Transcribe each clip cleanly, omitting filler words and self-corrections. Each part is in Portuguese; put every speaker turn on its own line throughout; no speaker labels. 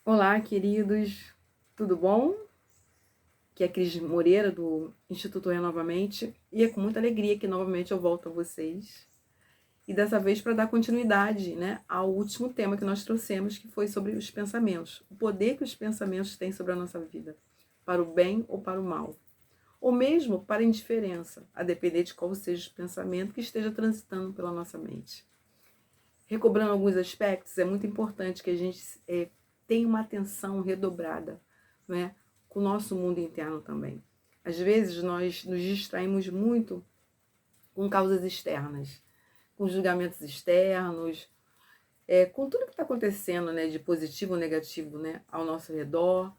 Olá, queridos, tudo bom? Aqui é a Cris Moreira, do Instituto Renovamente, e é com muita alegria que novamente eu volto a vocês. E dessa vez para dar continuidade, ao último tema que nós trouxemos, que foi sobre os pensamentos. O poder que os pensamentos têm sobre a nossa vida, para o bem ou para o mal. Ou mesmo para a indiferença, a depender de qual seja o pensamento que esteja transitando pela nossa mente. Recobrando alguns aspectos, é muito importante que a gente tenha uma atenção redobrada, né, com o nosso mundo interno também. Às vezes nós nos distraímos muito com causas externas, com julgamentos externos, com tudo que está acontecendo, né, de positivo ou negativo, né, ao nosso redor.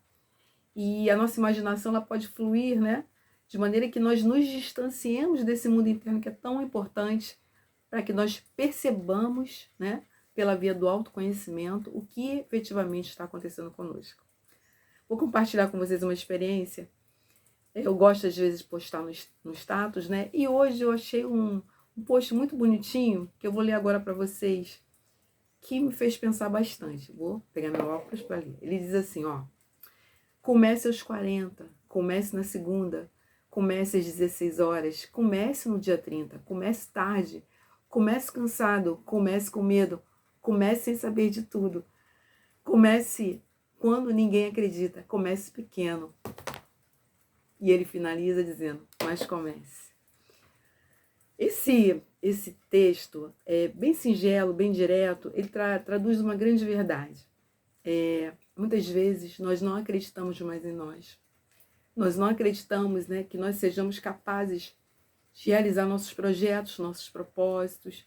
E a nossa imaginação ela pode fluir, né, de maneira que nós nos distanciemos desse mundo interno que é tão importante para que nós percebamos, né, pela via do autoconhecimento, o que efetivamente está acontecendo conosco. Vou compartilhar com vocês uma experiência. Eu gosto, às vezes, de postar no status, né? E hoje eu achei um post muito bonitinho, que eu vou ler agora para vocês, que me fez pensar bastante. Vou pegar meu óculos para ler. Ele diz assim, ó: comece aos 40, comece na segunda, comece às 16 horas, comece no dia 30, comece tarde, comece cansado, comece com medo, comece sem saber de tudo, comece quando ninguém acredita, comece pequeno. E ele finaliza dizendo, mas comece. Esse texto é bem singelo, bem direto, ele traduz uma grande verdade. Muitas vezes nós não acreditamos mais em nós. Nós não acreditamos, né, que nós sejamos capazes de realizar nossos projetos, nossos propósitos.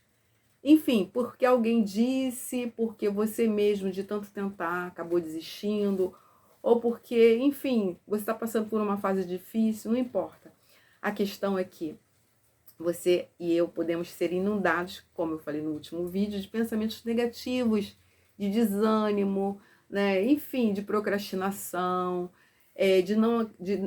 Enfim, porque alguém disse, porque você mesmo, de tanto tentar, acabou desistindo, ou porque, enfim, você está passando por uma fase difícil, não importa. A questão é que você e eu podemos ser inundados, como eu falei no último vídeo, de pensamentos negativos, de desânimo, né? Enfim, de procrastinação, de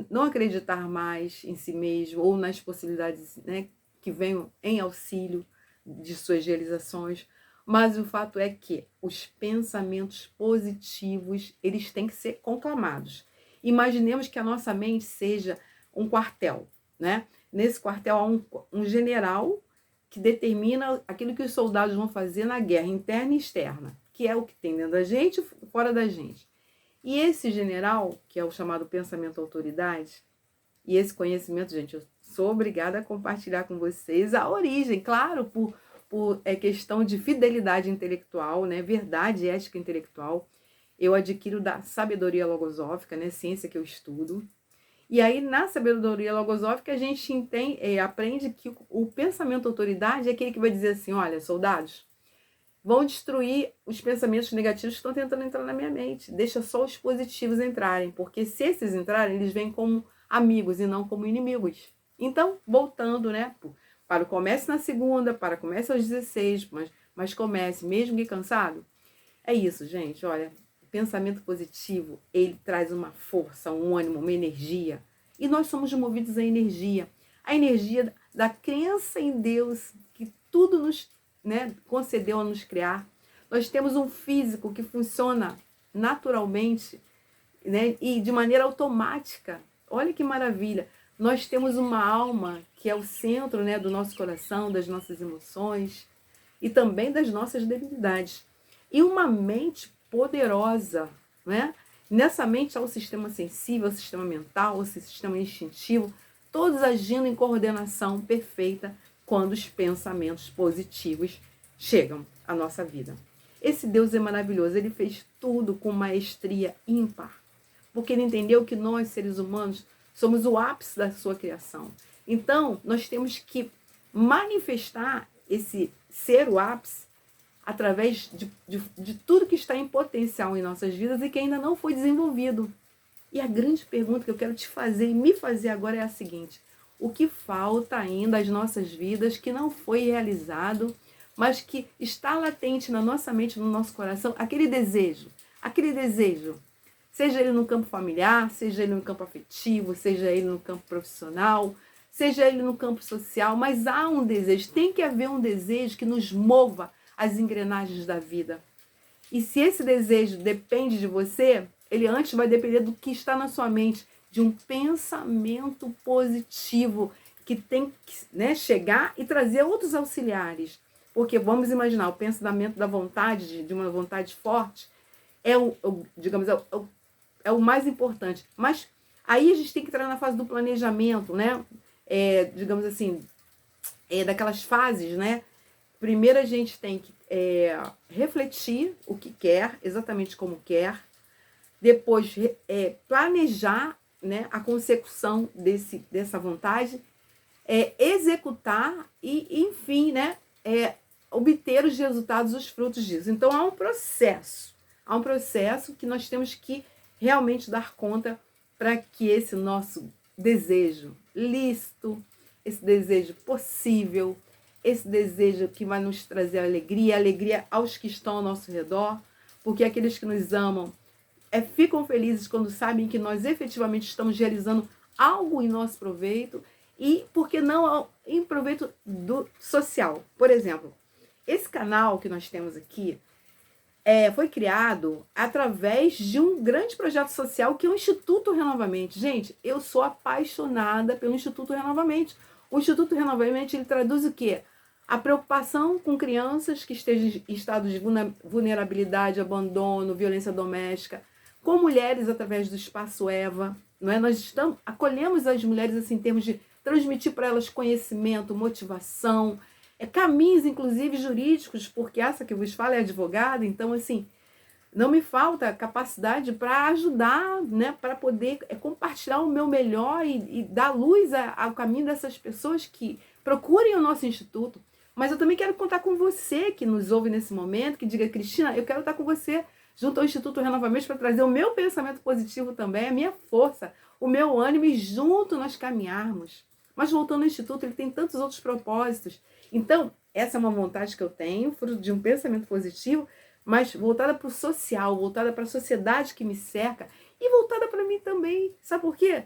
não acreditar mais em si mesmo ou nas possibilidades, né, que venham em auxílio de suas realizações. Mas o fato é que os pensamentos positivos, eles têm que ser conclamados. Imaginemos que a nossa mente seja um quartel, né? Nesse quartel há um general que determina aquilo que os soldados vão fazer na guerra interna e externa, que é o que tem dentro da gente e fora da gente. E esse general, que é o chamado pensamento autoridade, e esse conhecimento, gente, eu sou obrigada a compartilhar com vocês a origem, claro, por questão de fidelidade intelectual, né, verdade e ética intelectual. Eu adquiro da sabedoria logosófica, né, ciência que eu estudo. E aí, na sabedoria logosófica, a gente aprende que o pensamento autoridade é aquele que vai dizer assim, olha, soldados, vão destruir os pensamentos negativos que estão tentando entrar na minha mente. Deixa só os positivos entrarem, porque se esses entrarem, eles vêm como amigos e não como inimigos. Então, voltando, né, para o comércio na segunda, para o comércio aos 16, mas comece, mesmo que cansado. É isso, gente, olha, o pensamento positivo, ele traz uma força, um ânimo, uma energia. E nós somos movidos à energia. A energia da crença em Deus, que tudo nos, né, concedeu a nos criar. Nós temos um físico que funciona naturalmente, né, e de maneira automática. Olha que maravilha. Nós temos uma alma que é o centro, né, do nosso coração, das nossas emoções e também das nossas debilidades. E uma mente poderosa, né? Nessa mente há o sistema sensível, o sistema mental, o sistema instintivo, todos agindo em coordenação perfeita quando os pensamentos positivos chegam à nossa vida. Esse Deus é maravilhoso, ele fez tudo com maestria ímpar, porque ele entendeu que nós, seres humanos, somos o ápice da sua criação. Então, nós temos que manifestar esse ser o ápice através de tudo que está em potencial em nossas vidas e que ainda não foi desenvolvido. E a grande pergunta que eu quero te fazer e me fazer agora é a seguinte: o que falta ainda às nossas vidas que não foi realizado, mas que está latente na nossa mente, no nosso coração, aquele desejo, seja ele no campo familiar, seja ele no campo afetivo, seja ele no campo profissional, seja ele no campo social, mas há um desejo, tem que haver um desejo que nos mova as engrenagens da vida. E se esse desejo depende de você, ele antes vai depender do que está na sua mente, de um pensamento positivo que tem que, né, chegar e trazer outros auxiliares. Porque vamos imaginar, o pensamento da vontade, de uma vontade forte, digamos, é o mais importante. Mas aí a gente tem que entrar na fase do planejamento, né? Digamos assim, daquelas fases, né? Primeiro a gente tem que refletir o que quer, exatamente como quer. Depois planejar, né, a consecução dessa vontade, executar e, enfim, né, obter os resultados, os frutos disso. Então há um processo que nós temos que realmente dar conta para que esse nosso desejo lícito, esse desejo possível, esse desejo que vai nos trazer alegria aos que estão ao nosso redor, porque aqueles que nos amam ficam felizes quando sabem que nós efetivamente estamos realizando algo em nosso proveito e, por que não, em proveito do social. Por exemplo, esse canal que nós temos aqui foi criado através de um grande projeto social que é o Instituto Renovamente. Gente, eu sou apaixonada pelo Instituto Renovamente. O Instituto Renovamente, ele traduz o quê? A preocupação com crianças que estejam em estado de vulnerabilidade, abandono, violência doméstica, com mulheres através do Espaço Eva, não é? Nós acolhemos as mulheres assim, em termos de transmitir para elas conhecimento, motivação, caminhos, inclusive, jurídicos, porque essa que vos fala é advogada, então, assim, não me falta capacidade para ajudar, né, para poder compartilhar o meu melhor e dar luz ao caminho dessas pessoas que procurem o nosso instituto. Mas eu também quero contar com você que nos ouve nesse momento, que diga, Cristina, eu quero estar com você junto ao Instituto Renovamente para trazer o meu pensamento positivo também, a minha força, o meu ânimo e junto nós caminharmos. Mas voltando ao Instituto, ele tem tantos outros propósitos. Então, essa é uma vontade que eu tenho, fruto de um pensamento positivo, mas voltada para o social, voltada para a sociedade que me cerca e voltada para mim também. Sabe por quê?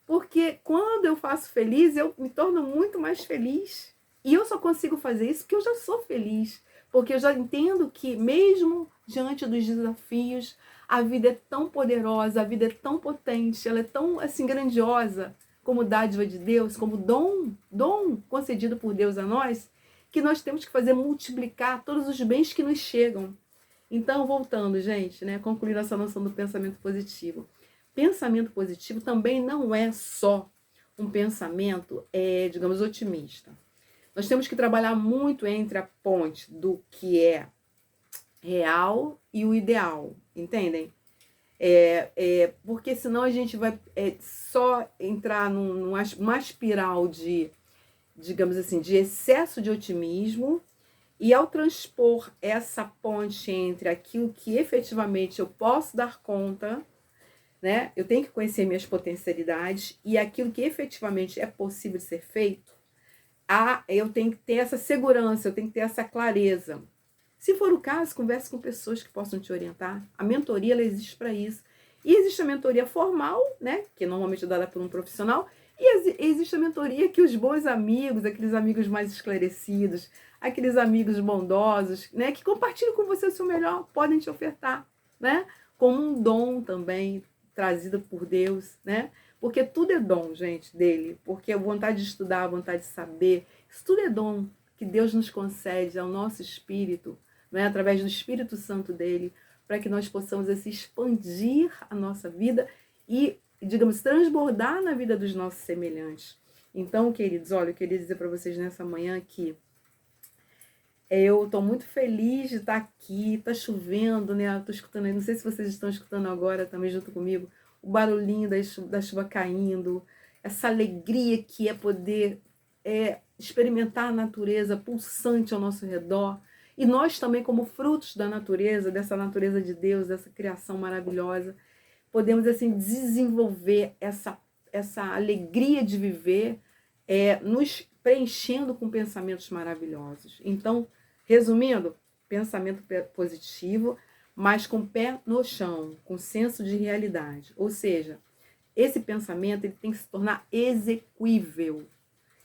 Porque quando eu faço feliz, eu me torno muito mais feliz. E eu só consigo fazer isso porque eu já sou feliz. Porque eu já entendo que mesmo diante dos desafios, a vida é tão poderosa, a vida é tão potente, ela é tão assim grandiosa como dádiva de Deus, como dom concedido por Deus a nós, que nós temos que fazer multiplicar todos os bens que nos chegam. Então, voltando, gente, né, concluindo essa noção do pensamento positivo. Pensamento positivo também não é só um pensamento, digamos, otimista. Nós temos que trabalhar muito entre a ponte do que é real e o ideal, entendem? Porque senão a gente vai só entrar numa espiral de, digamos assim, de excesso de otimismo, e ao transpor essa ponte entre aquilo que efetivamente eu posso dar conta, né? Eu tenho que conhecer minhas potencialidades e aquilo que efetivamente é possível ser feito, eu tenho que ter essa segurança, eu tenho que ter essa clareza. Se for o caso, converse com pessoas que possam te orientar. A mentoria, ela existe para isso. E existe a mentoria formal, né, que normalmente é dada por um profissional, e existe a mentoria que os bons amigos, aqueles amigos mais esclarecidos, aqueles amigos bondosos, né, que compartilham com você o seu melhor, podem te ofertar, né, como um dom também trazido por Deus, né? Porque tudo é dom, gente, dele. Porque a vontade de estudar, a vontade de saber, isso tudo é dom que Deus nos concede ao nosso espírito, né, através do Espírito Santo dele, para que nós possamos assim, expandir a nossa vida e, digamos, transbordar na vida dos nossos semelhantes. Então, queridos, olha, eu queria dizer para vocês nessa manhã que eu estou muito feliz de estar aqui, está chovendo, né? Eu estou escutando, não sei se vocês estão escutando agora também junto comigo, o barulhinho da chuva caindo, essa alegria que é poder experimentar a natureza pulsante ao nosso redor. E nós também, como frutos da natureza, dessa natureza de Deus, dessa criação maravilhosa, podemos assim desenvolver essa alegria de viver, nos preenchendo com pensamentos maravilhosos. Então, resumindo, pensamento positivo, mas com o pé no chão, com senso de realidade. Ou seja, esse pensamento ele tem que se tornar execuível.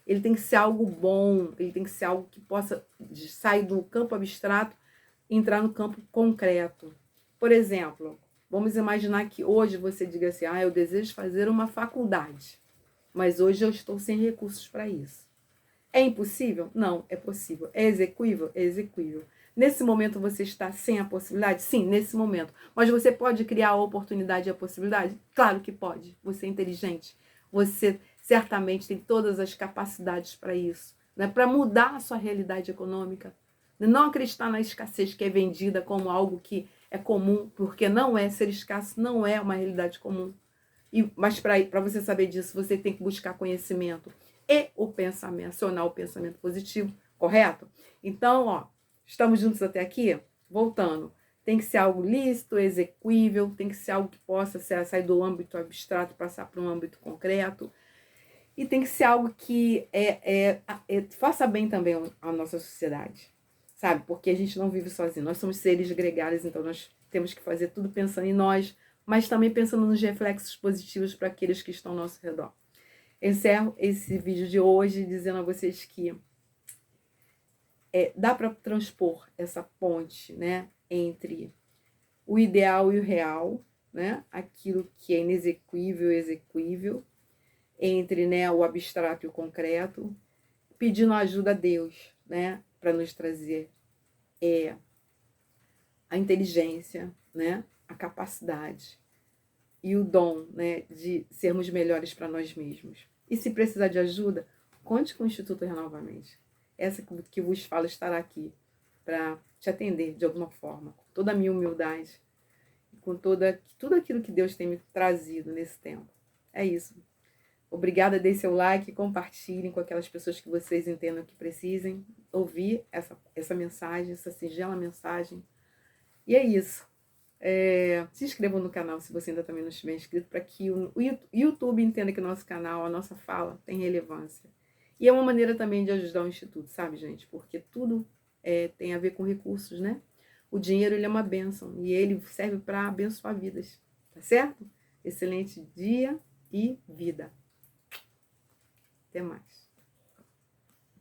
Ele tem que ser algo bom, ele tem que ser algo que possa sair do campo abstrato e entrar no campo concreto. Por exemplo, vamos imaginar que hoje você diga assim, eu desejo fazer uma faculdade, mas hoje eu estou sem recursos para isso. É impossível? Não, é possível. É execuível? É execuível. Nesse momento você está sem a possibilidade? Sim, nesse momento. Mas você pode criar a oportunidade e a possibilidade? Claro que pode. Você é inteligente. Você certamente tem todas as capacidades para isso. Né? Para mudar a sua realidade econômica. Não acreditar na escassez que é vendida como algo que é comum, porque não é. Ser escasso não é uma realidade comum. Mas para você saber disso, você tem que buscar conhecimento e o pensamento, acionar o pensamento positivo, correto? Então, estamos juntos até aqui? Voltando. Tem que ser algo lícito, execuível, tem que ser algo que possa sair do âmbito abstrato e passar para um âmbito concreto. E tem que ser algo que faça bem também à nossa sociedade, sabe? Porque a gente não vive sozinho, nós somos seres gregários, então nós temos que fazer tudo pensando em nós, mas também pensando nos reflexos positivos para aqueles que estão ao nosso redor. Encerro esse vídeo de hoje dizendo a vocês que dá para transpor essa ponte, né, entre o ideal e o real, né, aquilo que é inexequível e execuível, entre, né, o abstrato e o concreto, pedindo ajuda a Deus, né, para nos trazer a inteligência, né, a capacidade e o dom, né, de sermos melhores para nós mesmos. E se precisar de ajuda, conte com o Instituto Renovamente. Essa que vos falo estará aqui para te atender de alguma forma, com toda a minha humildade, com tudo aquilo que Deus tem me trazido nesse tempo. É isso. Obrigada, dê seu like, compartilhem com aquelas pessoas que vocês entendam que precisem ouvir essa mensagem, essa singela mensagem. E é isso. Se inscrevam no canal se você ainda também não estiver inscrito, para que o YouTube entenda que o nosso canal, a nossa fala, tem relevância. E é uma maneira também de ajudar o Instituto, sabe, gente? Porque tudo tem a ver com recursos, né? O dinheiro, ele é uma bênção e ele serve para abençoar vidas, tá certo? Excelente dia e vida. Até mais.